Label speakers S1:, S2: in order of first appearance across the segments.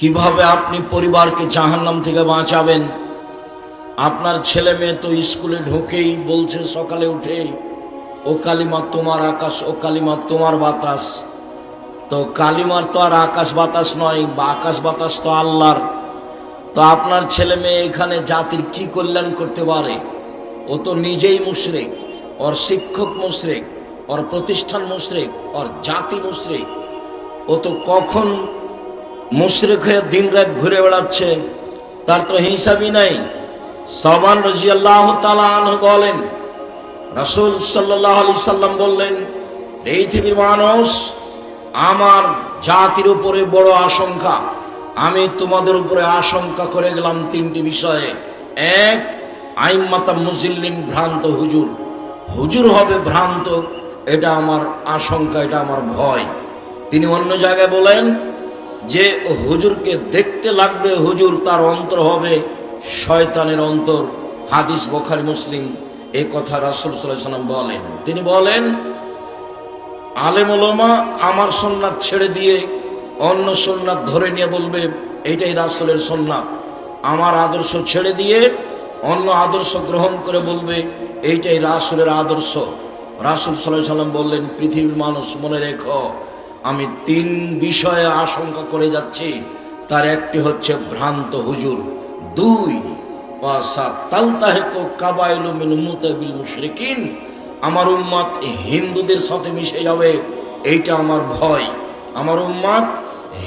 S1: কিভাবে আপনি পরিবারকে জাহান্নাম থেকে বাঁচাবেন? আপনার ছেলে মেয়ে তো স্কুলে ঢোকেই বলছে সকালে উঠে, ও কালিমা তোমার আকাশ, ও কালিমা তোমার বাতাস। তো কালিমার তো আর আকাশ বাতাস নয়, বা আকাশ বাতাস তো আল্লাহর। তো আপনার ছেলে মেয়ে এখানে জাতির কি কল্যাণ করতে পারে? ও তো নিজেই মুশরিক, ওর শিক্ষক মুশরিক, ওর প্রতিষ্ঠান মুশরিক, ওর জাতি মুশরিক। ও তো কখন মুশরিক হয়ে দিন রাত ঘুরে বেড়াচ্ছে, তার তো হিসাবই নাই। সালমান রাদিয়াল্লাহু তাআলা আনহু বলেন, রাসূল সাল্লাল্লাহু আলাইহি সাল্লাম বললেন, এই পৃথিবীর মানুষ, আমার জাতির উপরে বড় আশঙ্কা। আমি তোমাদের উপরে আশঙ্কা করে গেলাম তিনটি বিষয়ে। এক, আইম্মাতা মুজিল্লিন, ভ্রান্ত হুজুর। হুজুর হবে ভ্রান্ত, এটা আমার আশঙ্কা, এটা আমার ভয়। তিনি অন্য জায়গায় বলেন যে হুজুরকে দেখতে লাগবে হুজুর, তার অন্তর হবে শয়তানের অন্তর। হাদিস বুখারী মুসলিম। এই কথা রাসূল সাল্লাল্লাহু আলাইহি ওয়াসাল্লাম বলেন। তিনি বলেন, আলেম ওলামা আমার সুন্নাত ছেড়ে দিয়ে অন্য সুন্নাত ধরে নিয়ে বলবে এইটাই রাসূলের সুন্নাত। আমার আদর্শ ছেড়ে দিয়ে অন্য আদর্শ গ্রহণ করে বলবে এইটাই রাসূলের আদর্শ। রাসূল সাল্লাল্লাহু আলাইহি ওয়াসাল্লাম বললেন, পৃথিবীর মানুষ মনে রেখো, আমি তিন বিষয়ে আশঙ্কা করে যাচ্ছি। তার একটি হচ্ছে ভ্রান্ত হুজুর। দুই, আমার উম্মত হিন্দুদের সাথে মিশে যাবে, এইটা আমার ভয়। আমার উম্মত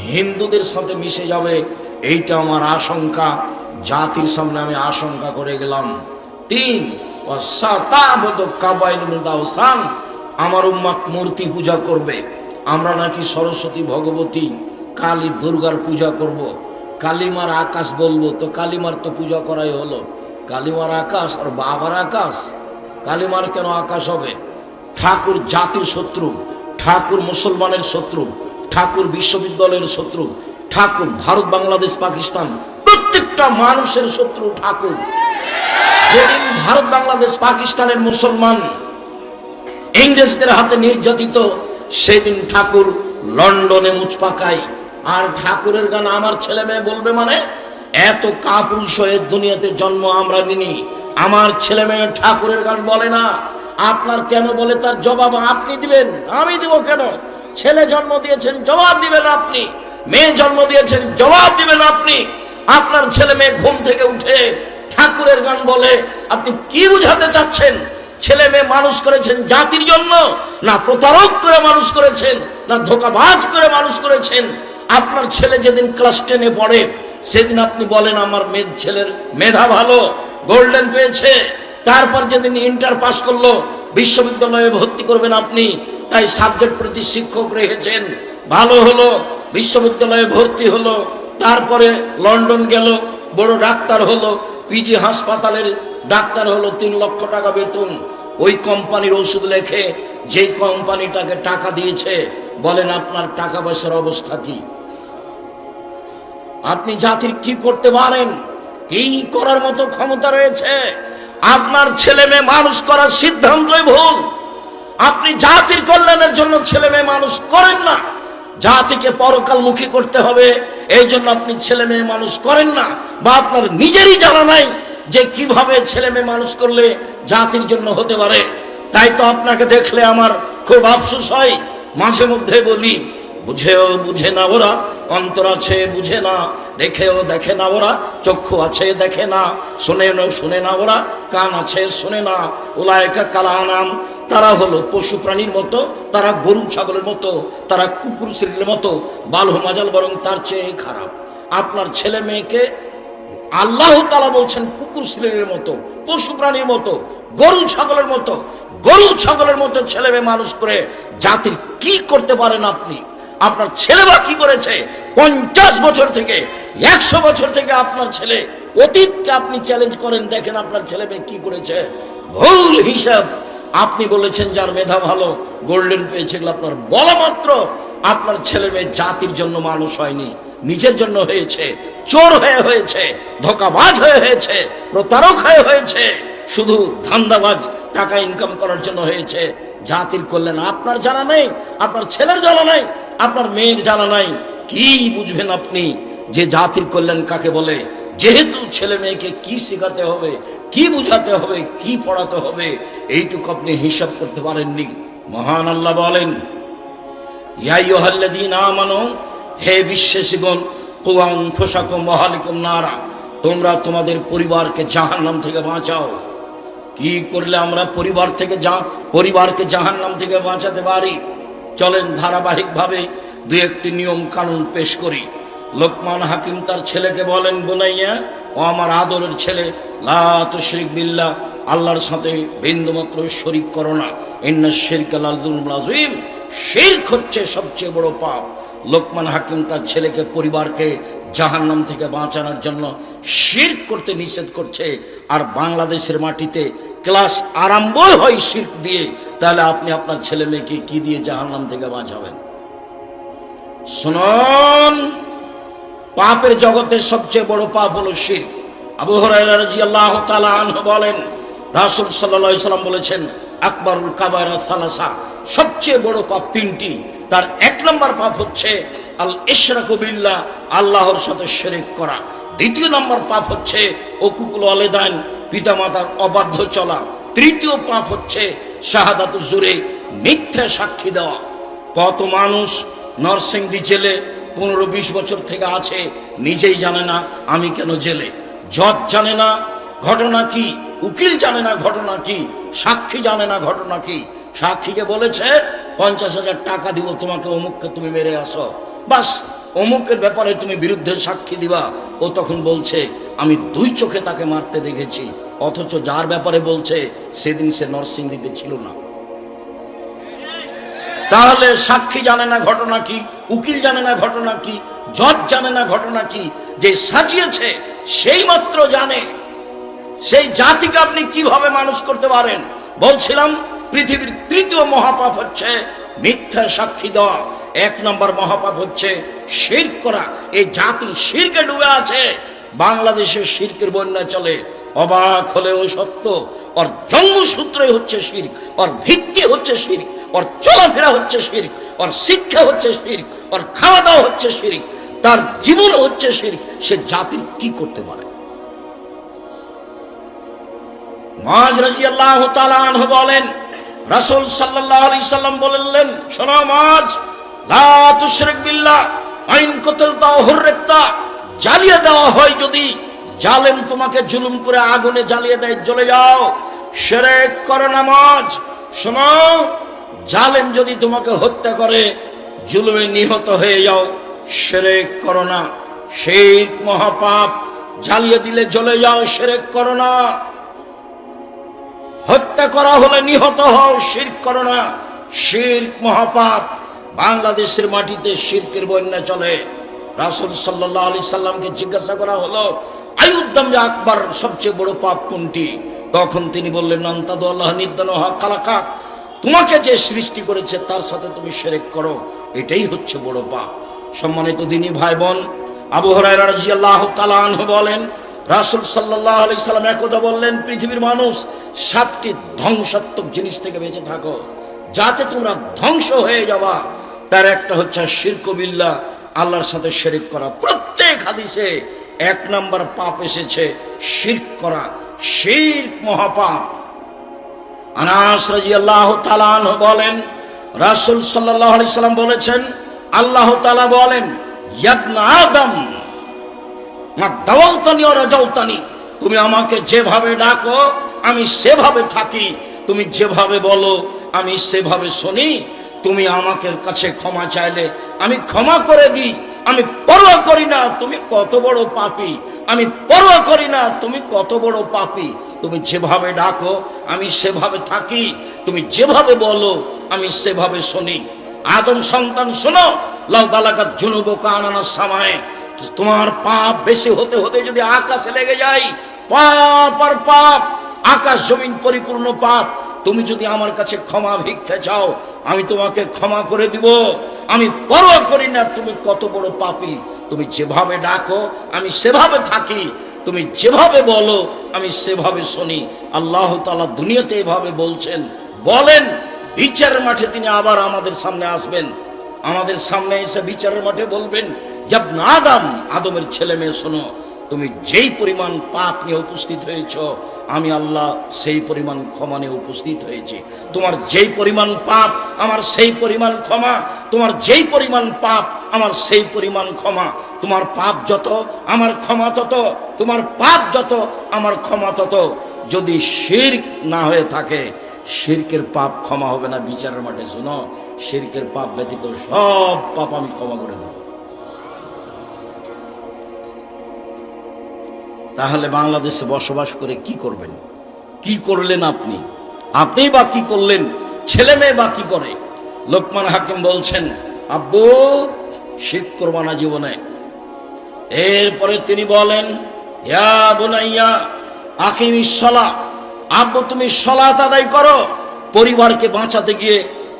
S1: হিন্দুদের সাথে মিশে যাবে, এইটা আমার আশঙ্কা। জাতির সামনে আমি আশঙ্কা করে গেলাম। তিন, আমার উম্মত মূর্তি পূজা করবে। আমরা নাকি সরস্বতী, ভগবতী, কালী, দুর্গার পূজা করব। কালিমার আকাশ বলবো, তো কালিমার তো পূজা করাই হলো। কালিমার আকাশ আর বাবার আকাশ, কালিমার কেন আকাশ হবে? ঠাকুর জাতির শত্রু, ঠাকুর মুসলমানের শত্রু, ঠাকুর বিশ্ববিদ্যালয়ের শত্রু, ঠাকুর ভারত, বাংলাদেশ, পাকিস্তান, প্রত্যেকটা মানুষের শত্রু ঠাকুর। যেদিন ভারত, বাংলাদেশ, পাকিস্তানের মুসলমান ইংরেজদের হাতে নির্যাতিত, সেদিন ঠাকুর লন্ডনে মুচ পাকায়। আর ঠাকুরের গান আমার ছেলে মেয়ে বলবে মানে? এত কাপুরুষ হয়ে দুনিয়াতে জন্ম আমরা নিনি। আমার ছেলে মেয়ে ঠাকুরের গান বলে না। আপনার কেন বলে তার জবাব আপনি দিবেন, আমি দিব কেন? ছেলে জন্ম দিয়েছেন, জবাব দিবেন আপনি। মেয়ে জন্ম দিয়েছেন, জবাব দিবেন আপনি। আপনার ছেলে মেয়ে ঘুম থেকে উঠে ঠাকুরের গান বলে, আপনি কি বুঝাতে চাচ্ছেন? ছেলে মেয়ে মানুষ করেছেন জাতির জন্য, না প্রতারক করে মানুষ করেছেন, না ধোঁকাবাজ করে মানুষ করেছেন? আপনার ছেলে যেদিন ক্লাস 10-এ পড়ে, সেদিন আপনি বলেন আমার ছেলের মেধা ভালো, গোল্ডেন পেয়েছে। তারপর যেদিন ইন্টার পাস করলো, বিশ্ববিদ্যালয়ে ভর্তি করবেন আপনি, তাই সাবজেক্ট প্রতি শিক্ষক রেখেছেন, ভালো হলো, বিশ্ববিদ্যালয়ে ভর্তি হলো। তারপরে লন্ডন গেল, বড় ডাক্তার হলো, পিজি হাসপাতালের ডাক্তার হলো, 3 লক্ষ টাকা বেতন। ওই কোম্পানির ওষুধ লেখে, যেই কোম্পানিটাকে টাকা দিয়েছে, বলেন আপনার টাকা পয়সার অবস্থা কি? আপনি জাতির কি করতে পারেন? কি করার মতো ক্ষমতা রয়েছে? আপনার ছেলে মেয়ে মানুষ করার সিদ্ধান্তই ভুল। আপনি জাতির কল্যাণের জন্য ছেলে মেয়ে মানুষ করেন না, জাতিকে পরকালমুখী করতে হবে, এই জন্য আপনি ছেলে মেয়ে মানুষ করেন না। বা আপনার নিজেরই জানা নাই যে কিভাবে ছেলে মেয়ে মানুষ করলে জাতির জন্য হতে পারে। তাই তো আপনাকে দেখলে আমার খুব আফসোস হয়। মাঝে মধ্যে বলি, বুঝেও বুঝে না ওরা, অন্তর আছে বুঝে না, দেখেও দেখে না ওরা, চক্ষু আছে দেখে না, শুনেও শুনে না ওরা, কান আছে শুনে না। উলায়েকা কাল আনাম, তারা হলো পশু প্রাণীর মতো, তারা গরু ছাগলের মতো, তারা কুকুর শ্রীর মতো, বালহ মাজাল বরং তার চেয়ে খারাপ। আপনার ছেলে মেয়েকে আল্লাহ তাআলা বলছেন কুকুর শ্রীর মতো, পশু প্রাণীর মতো, গরু ছাগলের মতো। গরু ছাগলের মতো ছেলে মেয়ে মানুষ করে জাতির কি করতে পারেন আপনি? আপনার ছেলে বা কি করেছে? 50 বছর থেকে 100 বছর থেকে আপনার ছেলে, অতীতকে আপনি চ্যালেঞ্জ করেন, দেখেন আপনার ছেলে মেয়ে কি করেছে। ভুল হিসাব। আপনি বলেছেন যার মেধা ভালো, গোল্ডেন পেয়েছে, আপনার বলা মাত্র আপনার ছেলে মেয়ে জাতির জন্য মানুষ হয়নি, নিজের জন্য হয়েছে। চোর হয়ে হয়েছে, ধোঁকাবাজ হয়ে হয়েছে, প্রতারক হয়ে হয়েছে, শুধু ধান্দাবাজ, টাকা ইনকাম করার জন্য হয়েছে। জাতির কল্যাণ আপনার জানা নেই, আপনার ছেলের জানা নাই, আপনার মেয়ের জানা নাই। কি বুঝবেন আপনি? যে জাতির কল্যাণ কাকে বলে। যেহেতু ছেলে মেয়েকে কি শেখাতে হবে, কি বুঝাতে হবে, কি পড়াতে হবে, এইটুকু আপনি হিসাব করতে পারেননি। মহান আল্লাহ বলেন, ইয়া আইয়ুহাল্লাযীনা আমানু, হে বিশ্বাসীগণ, কু আনফুসাকুম ওয়া আহলিকুম নারা, তোমরা তোমাদের পরিবারকে জাহান্নাম থেকে বাঁচাও। কি করলে আমরা পরিবারকে জাহান্নাম থেকে বাঁচাতে পারি? চলেন ধারাবাহিকভাবে দুই একটি নিয়ম কানুন পেশ করি। লোকমান হাকিম তার ছেলেকে বলেন, বুনাইয়া, ও আমার আদরের ছেলে, লা তুশরিক বিল্লাহ, আল্লাহর সাথে বিন্দুমাত্র শরীক করো না। ইন্নাশ শিরকা লাযুলমুন আযীম, শিরক হচ্ছে সবচেয়ে বড় পাপ। লোকমান হাকিম তার ছেলেকে পরিবারকে জাহান্নাম থেকে বাঁচানোর জন্য শিরক করতে নিষেধ করছে। আর বাংলাদেশের মাটিতে ক্লাস আরম্ভ হয় শিরক দিয়ে, তাহলে আপনি আপনার ছেলে মেয়েকে কি দিয়ে জাহান্নাম থেকে বাঁচাবেন? শুনুন, পাপের জগতের সবচেয়ে বড় পাপ হলো শিরক। আবু হুরায়রা রাদিয়াল্লাহু তাআলা আনহু বলেন, রাসূল সাল্লাল্লাহু আলাইহি সাল্লাম বলেছেন, আকবারুল কাবায়রা সালাসা, সবচেয়ে বড় পাপ তিনটি। তার এক নম্বর পাপ হচ্ছে আল ইশরাকু বিল্লাহ, আল্লাহর সাথে শিরক করা। দ্বিতীয় নম্বর পাপ হচ্ছে উকুকুল ওয়ালিদাইন, পিতামাতার অবাধ্য চলা। তৃতীয় পাপ হচ্ছে শাহাদাতুজ জুরে, মিথ্যা সাক্ষী দেওয়া। কত মানুষ নরসিংদী জেলে 15-20 বছর থেকে আছে, নিজেই জানে না আমি কেন জেলে। জজ জানে না ঘটনা কি, উকিল জানে না ঘটনা কি, সাক্ষী জানে না ঘটনা কি। সাক্ষীকে বলেছে 50,000 টাকা দিব তোমাকে, অমুককে তুমি মেরে আসো, বাস অমুকের ব্যাপারে তুমি বিরুদ্ধে সাক্ষী দিবা। ও তখন বলছে আমি 2 চোখে তাকে মারতে দেখেছি, অথচ যার ব্যাপারে বলছে সেদিন সে নরসিংদীতে ছিল না। তাহলে সাক্ষী জানে না ঘটনা কি, উকিল জানে না ঘটনা কি, জজ জানে না ঘটনা কি, যে সাজিয়েছে সেই মাত্র জানে। সেই জাতিকে আপনি কিভাবে মানুষ করতে পারেন? বলছিলাম, পৃথিবীর তৃতীয় মহাপাপ হচ্ছে মিথ্যা সাক্ষী দেওয়া। 1 নম্বর মহাপাপ হচ্ছে শিরক করা। এই জাতি শিরকে ডুবে আছে। বাংলাদেশে শিরকের বন্যা চলে, অবাক হলেও সত্য। ওর জন্মসূত্রই হচ্ছে শিরক, ওর ভিত্তি হচ্ছে শিরক, ওর চলাফেরা হচ্ছে শিরক, ওর শিক্ষা হচ্ছে শিরক, ওর খাওয়া দাওয়া হচ্ছে শিরক, তার জীবন হচ্ছে শিরক। সে জাতি কি করতে পারে? মুআয রাদিয়াল্লাহু তাআলা আনহু বলেন, রাসূল সাল্লাল্লাহু আলাইহি সাল্লাম বললেন, শোনো মুআয, লা তুশরিক বিল্লাহ, আইন কতলতা হুররিকতা, জ্বালিয়ে দেওয়া হয় যদি, জালেম তোমাকে জুলুম করে আগুনে জ্বালিয়ে দেয়, জ্বলে যাও, শিরক করো না। মুআয শোনো, জালেম যদি তোমাকে হত্যা করে, জুলুমে নিহত হয়ে যাও, শিরক করো না। শিরক মহাপাপ, জ্বালিয়ে দিলে জ্বলে যাও, শিরক করো না। হত্যা করা হলে নিহত হও, শিরক করো না। শিরক মহাপাপ। বাংলাদেশের মাটিতে শিরকের বন্যা চলে। রাসূল সাল্লাল্লাহু আলাইহি সাল্লামকে জিজ্ঞাসা করা হলো, আইয়ুদ্দামে আকবার, সবচেয়ে বড় পাপ কোনটি? তখন তিনি বললেন, আনতাদু আল্লাহ নিদ্দান ওয়া খালাকাক, তোমাকে যে সৃষ্টি করেছে তার সাথে তুমি শিরক করো, এটাই হচ্ছে বড় পাপ। সম্মানিত দিনী ভাই বোন, আবু হুরায়রা রাদিয়াল্লাহু তাআলা আনহু বলেন, রাসূল সাল্লাল্লাহু আলাইহি সাল্লাম একদা বললেন, পৃথিবীর মানুষ 7টি ধ্বংসাত্মক জিনিস থেকে বেঁচে থাকো, যাতে তোমরা ধ্বংস হয়ে যাবা। তার একটা হচ্ছে শিরক বিল্লাহ, আল্লাহর সাথে শিরক করা। প্রত্যেক হাদিসে 1 নম্বর পাপ এসেছে শিরক করা। শিরক মহাপাপ। আনাস রাদিয়াল্লাহু তাআলা আনহু বলেন, রাসূল সাল্লাল্লাহু আলাইহি সাল্লাম বলেছেন, আল্লাহ তাআলা বলেন, ইয়া আদম মা দাওয়াতানি ওয়া রাজাউতানি, তুমি আমাকে যেভাবে ডাকো আমি সেভাবে থাকি, তুমি যেভাবে বলো আমি সেভাবে শুনি, তুমি আমাকে কাছে ক্ষমা চাইলে আমি ক্ষমা করে দিই, আমি পরোয়া করি না তুমি কত বড় পাপী, আমি পরোয়া করি না তুমি কত বড় পাপী। তুমি যেভাবে ডাকো আমি সেভাবে থাকি, তুমি যেভাবে বলো আমি সেভাবে শুনি। আদম সন্তান শোনো, লাউ বালাগাত জুনুবুকা আনানাস সামায়ে, তোমার পাপ বেশি হতে হতে যদি আকাশে লেগে যায়, পাপ আর পাপ, আকাশ জমিন পরিপূর্ণ পাপ, তুমি যদি আমার কাছে ক্ষমা ভিক্ষা চাও আমি তোমাকে ক্ষমা করে দিব। আমি পরোয়া করি না তুমি কত বড় পাপী, তুমি যেভাবে ডাকো আমি সেভাবে থাকি, তুমি যেভাবে বলো আমি সেভাবে শুনি। আল্লাহ তাআলা দুনিয়াতে এভাবে বলছেন, বলেন, বিচারের মাঠে তিনি আবার আমাদের সামনে আসবেন, আমাদের সামনে এসে বিচারের মাঠে বলবেন, ইবনে আদম, আদমের ছেলে মেয়ে শোনো, তুমি যেই পরিমাণ পাপ নিয়ে উপস্থিত হয়েছ, আমি আল্লাহ সেই পরিমাণ ক্ষমা নিয়ে উপস্থিত হয়েছি। তোমার যেই পরিমাণ পাপ আমার সেই পরিমাণ ক্ষমা, তোমার যেই পরিমাণ পাপ আমার সেই পরিমাণ ক্ষমা। তোমার পাপ যত আমার ক্ষমা তত, তোমার পাপ যত আমার ক্ষমা তত। যদি শিরক না হয়ে থাকে, শিরকের পাপ ক্ষমা হবে না বিচারের মাঠে। শুনো, শিরকের পাপ ব্যতীত সব পাপ আমি ক্ষমা করে দেব। তাহলে বাংলাদেশে বসবাস করে কি করবেন? কি করলেন আপনি? আপনি বা কি করলেন? ছেলে মেয়ে বা কি করে? লোকমান হাকিম বলছেন, আব্বু শিরক করবা না জীবনে। এরপরে তিনি বলেন, ইয়া বুনাইয়া আকিমিস সালাহ, আব্বু তুমি সালাত আদায় করো। পরিবারকে বাঁচাতে গিয়ে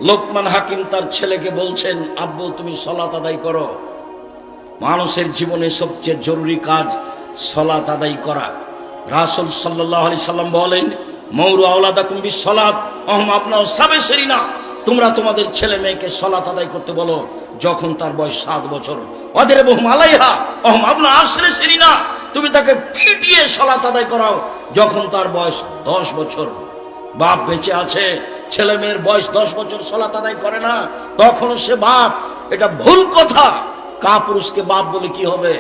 S1: লোকমান হাকিম তার ছেলেকে বলছেন, আব্বু তুমি সালাত আদায় করো। মানুষের জীবনে সবচেয়ে জরুরি কাজ সালাত আদায় করা। রাসূল সাল্লাল্লাহু আলাইহি সাল্লাম বলেন, মৌরু আওলাদাকুম বিসসালাত ওয়াহুম আবনাউ সাবঈ সিনিনা, তোমরা তোমাদের ছেলে মেয়েকে সালাত আদায় করতে বলো যখন তার বয়স 7 বছর। ওয়াদরিবুহুম আলাইহা ওয়াহুম আবনাউ 10 সিনিনা, তুমি তাকে পিটিয়ে সালাত আদায় করাও যখন তার বয়স 10 বছর। বাপ বেঁচে আছে, ছেলে মেয়ের বয়স 10 বছর সালাত আদায় করে না, তখন সে বাপ। এটা ভুল কথা। কাপুরুষকে বাপ বলে কি হবে?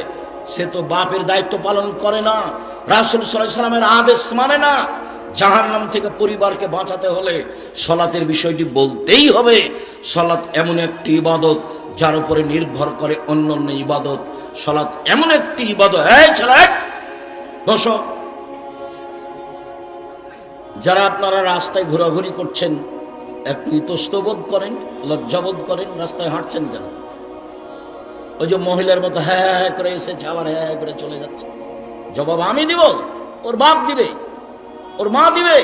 S1: সে তো বাপের দায়িত্ব পালন করে না, রাসূল সাল্লাল্লাহু আলাইহি সাল্লামের আদেশ মানে না। জাহান্নাম থেকে পরিবারকে বাঁচাতে হলে সালাতের বিষয়টি বলতেই হবে। সালাত এমন একটি ইবাদত যার উপরে নির্ভর করে অন্যান্য ইবাদত। সালাত এমন একটি ইবাদত। এই ছেলে বসো। যারা আপনারা রাস্তায় ঘোরাঘুরি করছেন, একটু ইতস্তবোধ করেন, লজ্জাবোধ করেন, রাস্তায় হাঁটছেন কেন? ওই যে মহিলার মতো হ্যাঁ হ্যাঁ করে এসেছে, আবার হ্যাঁ করে চলে যাচ্ছে। জবাব আমি দিব? ওর বাপ দিবে? ওর মা দিবে?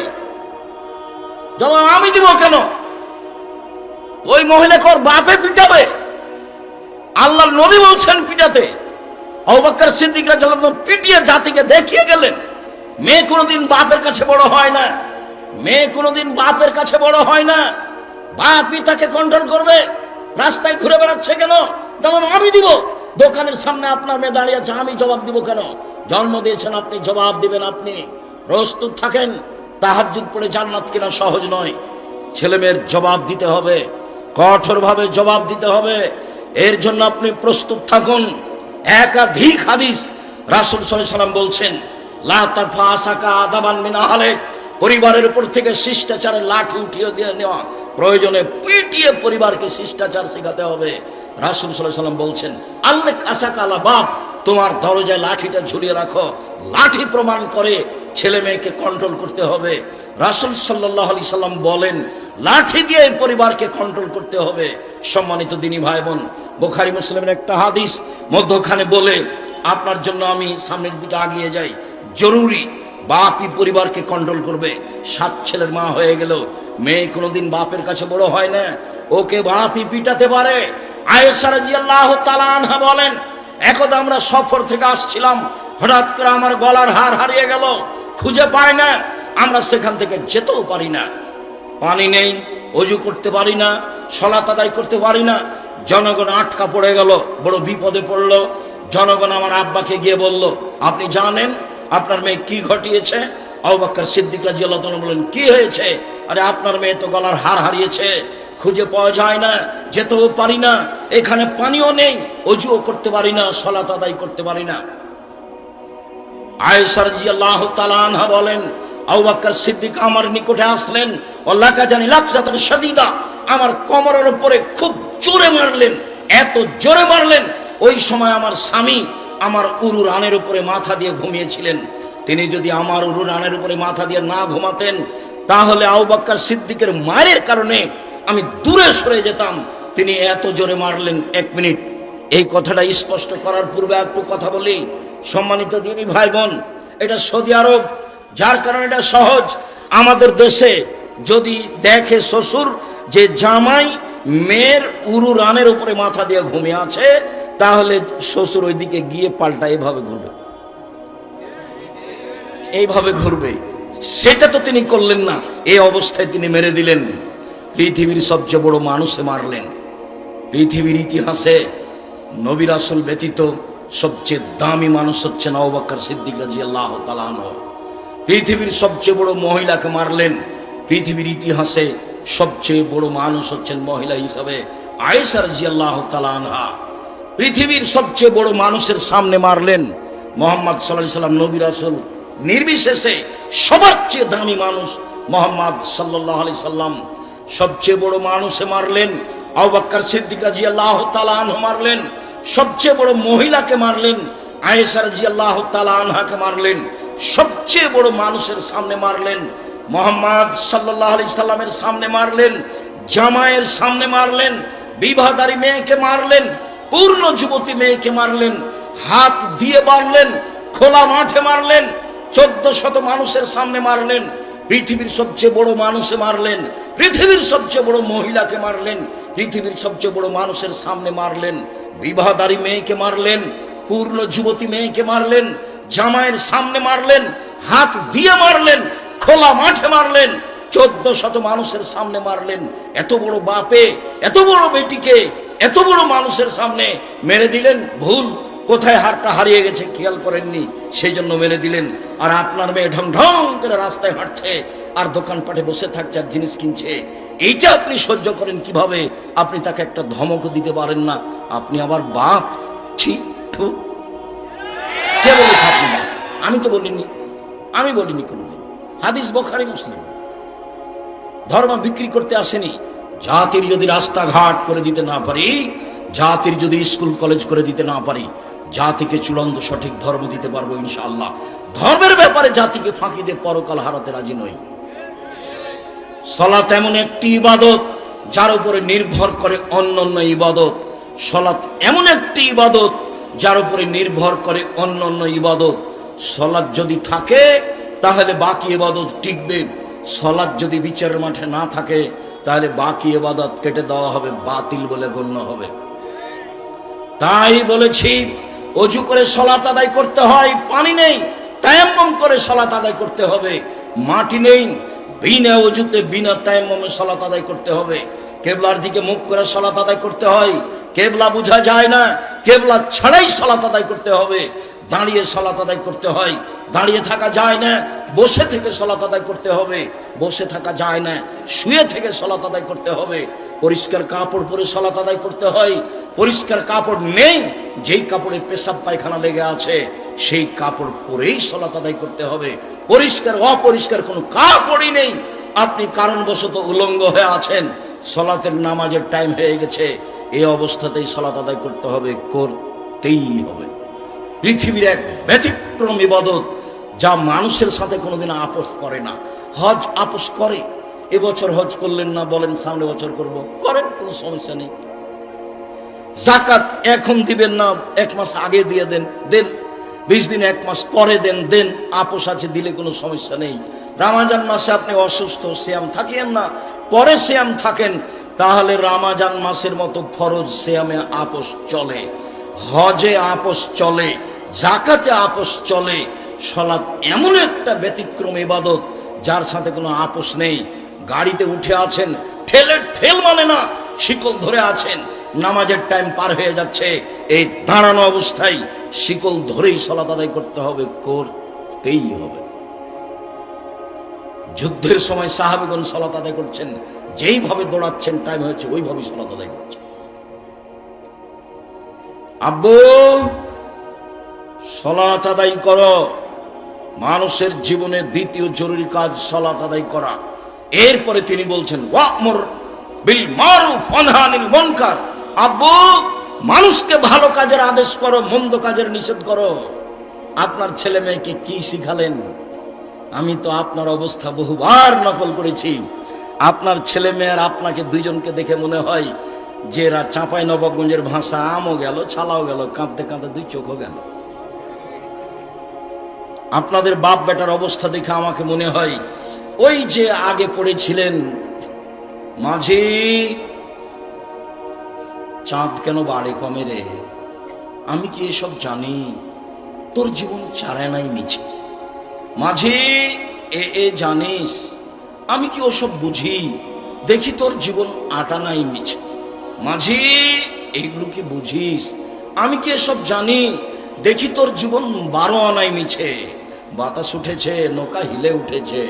S1: জবাব আমি দিব কেন? ওই মহিলাকে ওর বাপে পিটাবে। আল্লাহর নবী বলছেন পিটাতে। আবু বকর সিদ্দিক রাদিয়াল্লাহু আনহু পিটিয়ে জাতিকে দেখিয়ে গেলেন, মেয়ে কোনোদিন বাপের কাছে বড় হয় না। মেয়ে কোনোদিন বাপের কাছে বড় হয় না। বাপই তাকে কন্ট্রোল করবে। রাস্তায় ঘুরে বেড়াচ্ছে কেন? জবাব আমি দিব। দোকানের সামনে আপনার মেয়ে দাঁড়িয়ে আছে, আমি জবাব দিব কেন? জন্ম দিয়েছেন আপনি, জবাব দিবেন আপনি। প্রস্তুত থাকেন। তাহাজ্জুদ পড়ে জান্নাত কেনা সহজ নয়। ছেলে মেয়ের জবাব দিতে হবে, কঠোরভাবে জবাব দিতে হবে। এর জন্য আপনি প্রস্তুত থাকুন। একাধিক হাদিস রাসূল সাল্লাল্লাহু আলাইহি সাল্লাম বলছেন, লা তারফা আসাকা আদাবান মিন আহলিক, পরিবারের উপর থেকে শিষ্টাচারের লাঠি উঠিয়ে দিয়ে নেওয়া, প্রয়োজনে পিটিয়ে পরিবারকে শিষ্টাচার শেখাতে হবে। রাসূল সাল্লাল্লাহু আলাইহি সাল্লাম বলছেন, আল্লাক আসাকা আলা বাব, তোমার দরজায় লাঠিটা ঝুলিয়ে রাখো। লাঠি প্রমাণ করে ছেলে মেয়েকে কন্ট্রোল করতে হবে। রাসূল সাল্লাল্লাহু আলাইহি সাল্লাম বলেন, লাঠি দিয়ে পরিবারকে কন্ট্রোল করতে হবে। সম্মানিত দিনী ভাই বোন, বুখারী মুসলিমের একটা হাদিস মধ্যখানে বলে আপনার জন্য আমি সামনের দিকে আগিয়ে যাই। জরুরি, বাপই পরিবারকে কন্ট্রোল করবে। 7 ছেলের মা হয়ে গেল, মেয়ে কোনোদিন বাপের কাছে বড় হয় না, ওকে বাপই পিটাতে পারে। আয়েশা রাদিয়াল্লাহু তাআলা আনহা বলেন, একদা আমরা সফর থেকে আসছিলাম, হঠাৎ করে আমার গলার হার হারিয়ে গেল, খুঁজে পাই না। আমরা সেখান থেকে যেতেও পারি না, পানি নেই, ওযু করতে পারি না, সালাত আদায় করতে পারি না। জনগণ আটকা পড়ে গেল, বড় বিপদে পড়লো। জনগণ আমার আব্বাকে গিয়ে বলল, আপনি জানেন আপনার মেয়ে কি ঘটিয়েছে? আবু বকর সিদ্দিক রাদিয়াল্লাহু তাআলা বলেন, কি হয়েছে? আরে আপনার মেয়ে তো গলার হার হারিয়েছে, খুঁজে পাওয়া যায় না, যেতেও পারি না, এখানে পানিও নেই, ওযুও করতে পারি না, সালাত আদায় করতে পারি না। আয়েশা রাদিয়াল্লাহু তাআলা আনহা বলেন, আবু বকর সিদ্দিক আমার নিকটে আসলেন, ওয়াল্লাকা জানি লাকসাতান শাদীদা, আমার কোমরের উপরে খুব জোরে মারলেন, এত জোরে মারলেন। ওই সময় আমার স্বামী আমার উরু রানের উপরে মাথা দিয়ে ঘুমিয়েছিলেন। তিনি যদি আমার উরু রানের উপরে মাথা দিয়ে না ঘুমাতেন, তাহলে আবু বকর সিদ্দিকের মায়ের কারণে আমি দূরে সরে যেতাম। তিনি এত জোরে মারলেন। 1 মিনিট, এই কথাটা স্পষ্ট করার পূর্বে একটু কথা বলি। সম্মানিত দিনী ভাই বোন, এটা সৌদি আরব, যার কারণে এটা সহজ। আমাদের দেশে যদি দেখে শ্বশুর যে জামাই মেয়ের উরু রানের উপরে মাথা দিয়ে ঘুমিয়ে আছে, তাহলে শ্বশুর ওইদিকে গিয়ে পাল্টা এইভাবে ঘুরবে, এইভাবে ঘুরবে। সেটা তো তিনি করলেন না, এই অবস্থায় তিনি মেরে দিলেন। পৃথিবীর সবচেয়ে বড় মানুষে মারলেন। পৃথিবীর ইতিহাসে নবী রাসূল ব্যতীত সবচেয়ে দামি মানুষ হচ্ছেন আবু বকর সিদ্দিক রাদিয়াল্লাহু তাআলা আনহু। পৃথিবীর সবচেয়ে বড় মহিলাকে মারলেন। পৃথিবীর ইতিহাসে সবচেয়ে বড় মানুষ হচ্ছেন মহিলা হিসাবে আয়েশা রাদিয়াল্লাহু তাআলা আনহা। পৃথিবীর সবচেয়ে বড় মানুষের সামনে মারলেন। মুহাম্মদ সাল্লাল্লাহু আলাইহি সাল্লাম নবী রাসূল নির্বিশেষে সবার চেয়ে দামি মানুষ মুহাম্মদ সাল্লাল্লাহু আলাইহি সাল্লাম। সবচেয়ে বড় মানুষে মারলেন আবু বকর সিদ্দিক রাদিয়াল্লাহু তাআলা আনহু মারলেন। সবচেয়ে বড় মহিলাকে মারলেন আয়েশা রাদিয়াল্লাহু তাআলা আনহাকে মারলেন। সবচেয়ে বড় মানুষের সামনে মারলেন মুহাম্মদ সাল্লাল্লাহু আলাইহি সাল্লামের সামনে মারলেন। জামাইয়ের সামনে মারলেন। বিবাহদারী মেয়েকে মারলেন। পূর্ণ যুবতী মেয়েকে মারলেন। হাত দিয়ে বাঁধলেন। খোলা মাঠে মারলেন। 1400 মানুষের সামনে মারলেন। পৃথিবীর সবচেয়ে বড় মানুষে মারলেন। পৃথিবীর সবচেয়ে বড় মহিলাকে মারলেন। পৃথিবীর সবচেয়ে বড় মানুষের সামনে মারলেন। বিবাহদারী মেয়েকে মারলেন। পূর্ণ যুবতী মেয়েকে মারলেন। জামাইয়ের সামনে মারলেন। হাত দিয়ে মারলেন। খোলা মাঠে মারলেন। 1400 মানুষের সামনে মারলেন। এত বড় বাপে এত বড় বেটিকে এত বড় মানুষের সামনে মেরে দিলেন। ভুল, কোথায় হারটা হারিয়ে গেছে খেয়াল করেননি, সেই জন্য মেরে দিলেন। আর আপনার মেয়ে ঢং ঢং করে রাস্তায় হাঁটছে আর দোকানপাটে বসে থাকছে আর জিনিস কিনছে। এইটা আপনি সহ্য করেন কিভাবে? আপনি তাকে একটা ধমকও দিতে পারেন না। আপনি আবার বাপ? ছি, থু। কে বলেছে আপনি বাপ? আমি তো বলিনি, আমি বলিনি কোনদিন। হাদিস বুখারী মুসলিম। ধর্ম বিক্রি করতে আসেনি। জাতির যদি রাস্তাঘাট করে দিতে না পারি, জাতির যদি স্কুল কলেজ করে দিতে না পারি, জাতিকে চূড়ান্ত সঠিক ধর্ম দিতে পারবো ইনশাআল্লাহ। ধর্মের ব্যাপারে জাতিকে ফাঁকি দিয়ে পরকাল হারাতে রাজি নই। সালাত এমন একটি ইবাদত যার উপরে নির্ভর করে অন্যান্য ইবাদত। সালাত এমন একটি ইবাদত যার উপরে নির্ভর করে অন্যান্য ইবাদত। সালাত যদি থাকে তাহলে বাকি ইবাদত টিকবে। সালাত যদি বিচারের মাঠে না থাকে তাহলে বাকি ইবাদত কেটে দেওয়া হবে, বাতিল বলে গণ্য হবে। তাই বলেছি ওযু করে সালাত আদায় করতে হয়। পানি নেই, তায়াম্মুম করে সালাত আদায় করতে হবে। মাটি নেই, বিনা ওযুতে বিনা তায়াম্মুমে সালাত আদায় করতে হবে। কিবলার দিকে মুখ করে সালাত আদায় করতে হয়। কিবলা বোঝা যায় না, কিবলা ছাড়াই সালাত আদায় করতে হবে। দাঁড়িয়ে সালাত আদায় করতে হয়, দাঁড়িয়ে থাকা যায় না। বসে থেকে সালাত আদায় করতে হবে, বসে থাকা যায় না। শুয়ে থেকে সালাত আদায় করতে হবে। পরিষ্কার কাপড় পরে সালাত আদায় করতে হয়। পরিষ্কার কাপড় নেই, যেই কাপড়ে পেশাব পায়খানা লেগে আছে সেই কাপড় পরেই সালাত আদায় করতে হবে। পরিষ্কার অপরিষ্কার কোনো কাপড়ই নেই, আপনি কারণবশত উলঙ্গ হয়ে আছেন, সালাতের নামাজের টাইম হয়ে গেছে, এই অবস্থাতেই সালাত আদায় করতে হবে, করতেই হবে। পৃথিবীর এক ব্যতিক্রম ইবাদত যা মানুষের সাথে কোনোদিন আপোষ করে না। হজ আপোষ করে। এবছর হজ করলেন না, বলেন সামনে বছর করব, করেন, কোনো সমস্যা নেই। যাকাত এখন দিবেন না, 1 মাস আগে দিয়ে দেন, দেন। 20 দিন 1 মাস পরে দেন, দেন। আপোষ আছে, দিলে কোনো সমস্যা নেই। রমজান মাসে আপনি অসুস্থ, সিয়াম থাকিয়েন না, পরে সিয়াম থাকেন, তাহলে রমজান মাসের মতো ফরজ সিয়ামে আপোষ চলে, হজে আপোষ চলে, যাকাতে আপোষ চলে। সালাত এমন একটা ব্যতিক্রম ইবাদত যার সাথে কোনো আপোষ নেই। গাড়িতে উঠে আছেন, ঠেলের ঠেল মানে না, শিকল ধরে আছেন, নামাজের টাইম পার হয়ে যাচ্ছে, এই দাঁড়ানো অবস্থায় শিকল ধরেই সালাত আদায় করতে হবে, করতেই হবে। যুদ্ধের সময় সাহাবীগণ সালাত আদায় করছেন, যেইভাবে দৌড়াচ্ছেন টাইম হয়েছে ওইভাবেই সালাত আদায় করছেন। আব্বু সালাত আদায় করো। মানুষের জীবনে দ্বিতীয় জরুরি কাজ সালাত আদায় করা। এরপরে তিনি বলছেন ওয়া'মুর বিল মারুফ ওয়ানহা আনিল মুনকার। আব্বু মানুষকে ভালো কাজের আদেশ করো, মন্দ কাজের নিষেধ করো। আপনার ছেলে মেয়েকে কি শিখালেন? আমি তো আপনার অবস্থা বহুবার নকল করেছি। আপনার ছেলে মেয়ের আপনাকে দুইজনকে দেখে মনে হয় যে এরা চাঁপাই নবাবগঞ্জের ভাষা, আমও গেল, ছালাও গেল, কাঁদতে কাঁদতে 2 চোখও গেল। আপনাদের বাপ বেটার অবস্থা দেখে আমাকে মনে হয় ওই যে আগে পড়েছিলেন, মাঝি চাঁদ কেন বাড়ে কমে রে, আমি কি এসব জানি? তোর জীবন চারে নাই মিছে। মাঝি এ জানিস, আমি কি ওসব বুঝি? দেখি তোর জীবন আটা নাই মিছে। মাঝি এইগুলো কি বুঝিস? আমি কি এসব জানি? দেখি তোর জীবন 12 আনাই মিছে। বাতাস উঠেছে, নৌকা হিলে উঠেছে।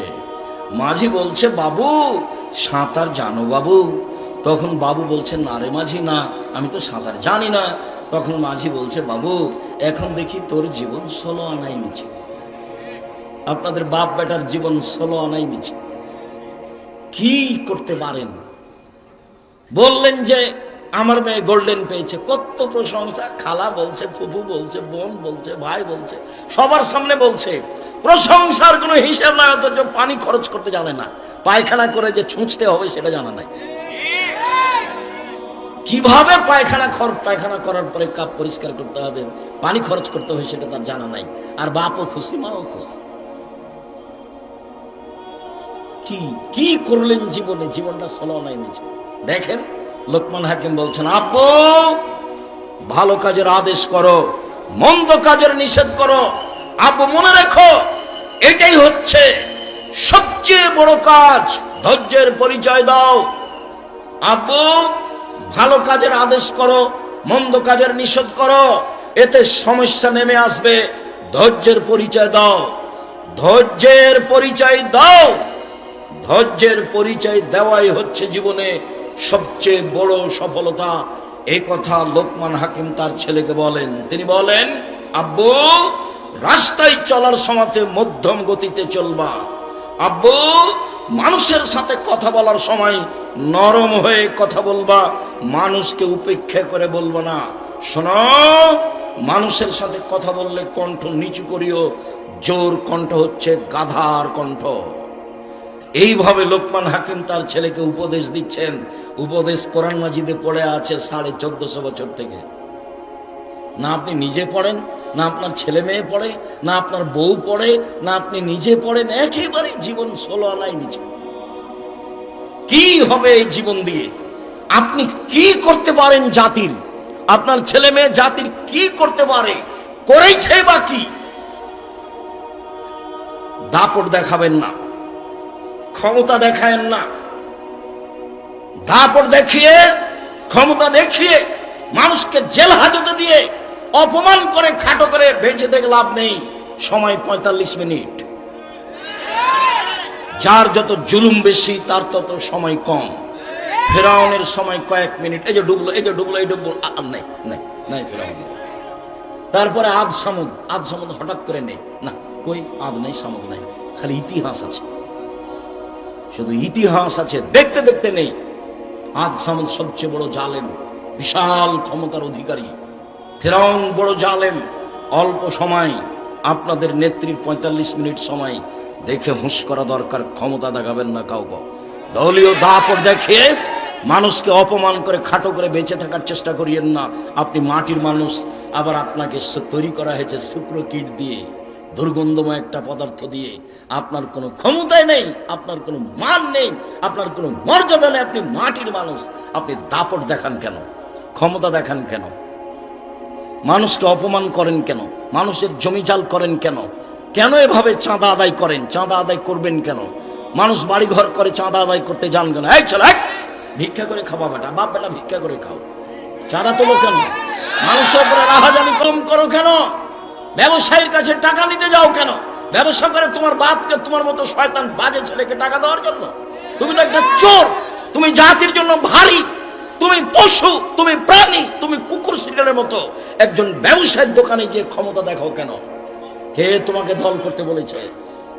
S1: মাঝি বলছে, বাবু সাঁতার জানো বাবু? তখন বাবু বলছে, না রে মাঝি, না, আমি তো সাঁতার জানি না। তখন মাঝি বলছে, বাবু এখন দেখি তোর জীবন 16 আনাই মিছে। আপনাদের বাপ বেটার জীবন 16 আনাই মিছে। কি করতে পারেন? বললেন যে আমার মেয়ে গোল্ডেন পেয়েছে, কত প্রশংসা। খালা বলছে, ফুফু বলছে, বোন বলছে, ভাই বলছে, সবার সামনে বলছে। প্রশংসার কোনো হিসাব নাই, অথচ পানি খরচ করতে জানে না। পায়খানা করে যে ছুঁচতে হবে সেটা জানা নাই। কিভাবে পায়খানা করার পরে কাপ পরিষ্কার করতে হবে, পানি খরচ করতে হবে, সেটা তার জানা নাই। আর বাপও খুশি, মাও খুশি। কি করলেন জীবনে? জীবনটা 16 আনাই মিছে। দেখেন লোকমান হাকিম বলছেন, আব্বু ভালো কাজের আদেশ করো, মন্দ কাজের নিষেধ করো। আব্বু মনে রেখো, এটাই হচ্ছে সবচেয়ে বড় কাজ। ধৈর্যের পরিচয় দাও। আব্বু ভালো কাজের আদেশ করো, মন্দ কাজের নিষেধ করো, এতে সমস্যা নেমে আসবে। ধৈর্যের পরিচয় দাও, ধৈর্যের পরিচয় দাও। ধৈর্যের পরিচয় দেওয়াই হচ্ছে জীবনে সবচেয়ে বড় সফলতা। এই কথা লোকমান হাকিম তার ছেলেকে বলেন। তিনি বলেন, আব্বু রাস্তায় চলার সময়তে মধ্যম গতিতে চলবা। আব্বু মানুষের সাথে কথা বলার সময় নরম হয়ে কথা বলবা, মানুষকে উপেক্ষা করে বলবো না। শোনো, মানুষের সাথে কথা বললে কণ্ঠ নিচু করিও, জোর কণ্ঠ হচ্ছে গাধার কণ্ঠ। এইভাবে লোকমান হাকিম তার ছেলেকে উপদেশ দিচ্ছেন। উপদেশ কোরআন মাজিদে পড়ে আছে 1450 বছর থেকে। না আপনি নিজে পড়েন, না আপনার ছেলে মেয়ে পড়ে, না আপনার বউ পড়ে, না আপনি নিজে পড়েন। একেবারে জীবন 16 আনাই নিচে। কি হবে এই জীবন দিয়ে? আপনি কি করতে পারেন জাতির? আপনার ছেলে মেয়ে জাতির কি করতে পারে? করেছে বা কি? দাপট দেখাবেন না, ক্ষমতা দেখায়েন না। দাপট দেখিয়ে, ক্ষমতা দেখিয়ে, মানুষকে জেল হাজতে দিয়ে অপমান করে খাটো করে বেঁচে থেকে লাভ নেই। সময় 45 মিনিট। যার যত জুলুম বেশি তার তত সময় কম। ফেরাউনের সময় কয়েক মিনিট। এই যে ডুবলো, এই যে ডুবলো, এই ডুবলো, নাই নাই নাই ফেরাউন। তারপরে আদ সামুদ হঠাৎ করে নেই, না কই আদ নেই, সামুদ নাই, খালি ইতিহাস আছে, শুধু ইতিহাস আছে, দেখতে দেখতে নেই। আদ সামুদ সবচেয়ে বড় জালেম, বিশাল ক্ষমতার অধিকারী। ফেরাউন বড় জালেম। অল্প সময়, আপনাদের নেত্রীর 45 মিনিট সময় দেখে হুঁশ করা দরকার। ক্ষমতা দেখাবেন না কাউকে। দলীয় দাপট দেখিয়ে মানুষকে অপমান করে খাটো করে বেঁচে থাকার চেষ্টা করিয়েন না। আপনি মাটির মানুষ, আবার আপনাকে তৈরি করা হয়েছে শুক্র কীট দিয়ে, দুর্গন্ধময় একটা পদার্থ দিয়ে। আপনার কোনো ক্ষমতাই নেই, আপনার কোনো মান নেই, আপনার কোনো মর্যাদা নেই। আপনি মাটির মানুষ। আপনি দাপট দেখান কেন? ক্ষমতা দেখান কেন? মানুষকে অপমান করেন কেন? মানুষের জমি জাল করেন কেন? কেন এভাবে চাঁদা আদায় করেন? চাঁদা আদায় করবেন কেন? মানুষ বাড়ি ঘর করে চাঁদা আদায় করতে যান কেন? এই চল, ভিক্ষা করে খাওয়া বেটা, বাপ বেটা ভিক্ষা করে খাও, চাঁদা তোলো কেন? মানুষের উপরে রাহাজানি কম করো কেন? ব্যবসায়ীর কাছে টাকা নিতে যাও কেন? ব্যবসা করে তোমার বাপকে, তোমার মতো শয়তান বাজে ছেলেকে টাকা দেওয়ার জন্য? তুমি তো একটা চোর, তুমি জাতির জন্য ভারী, তুমি পশু, তুমি প্রাণী, তুমি কুকুর শিকারের মতো। একজন ব্যবসায়ীর দোকানে যে ক্ষমতা দেখাও কেন? কে তোমাকে দল করতে বলেছে?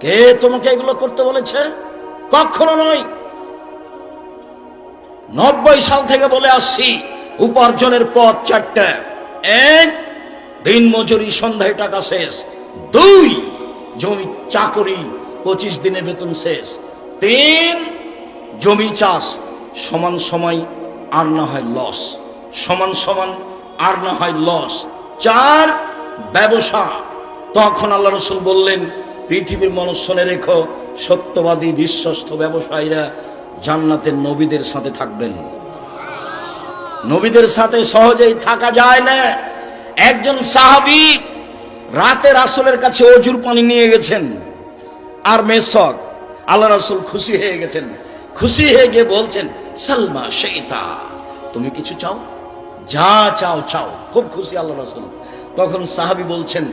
S1: কে তোমাকে এগুলো করতে বলেছে? কখনো নয়। 90 সাল থেকে বলে আসছি, উপার্জনের পথ 4টা। 1, দিন মজুরি, সন্ধ্যায় টাকা শেষ। 2, জমি চাকরি, 25 দিনে বেতন শেষ। 3, জমি চাষ, সমান সময় আর না হয় লস, সমান সমান আর না হয় লস। 4, ব্যবসা। তখন আল্লাহ রাসূল বললেন, পৃথিবীর মানুষ শুনে রেখো, সত্যবাদী বিশ্বস্ত ব্যবসায়ীরা জান্নাতের নবীদের সাথে থাকবেন। নবীদের সাথে সহজেই থাকা যায় না। একজন সাহাবী রাতে রাসূলের কাছে অজুর পানি নিয়ে গেছেন আর মেসক। আল্লাহ রাসূল খুশি হয়ে গেছেন। খুশি হয়ে গিয়ে বলছেন, সালমা শাইতা, তুমি কিছু চাও? যা চাও চাও। খুব খুশি আল্লাহ রাসূল। তখন সাহাবী বলছেন,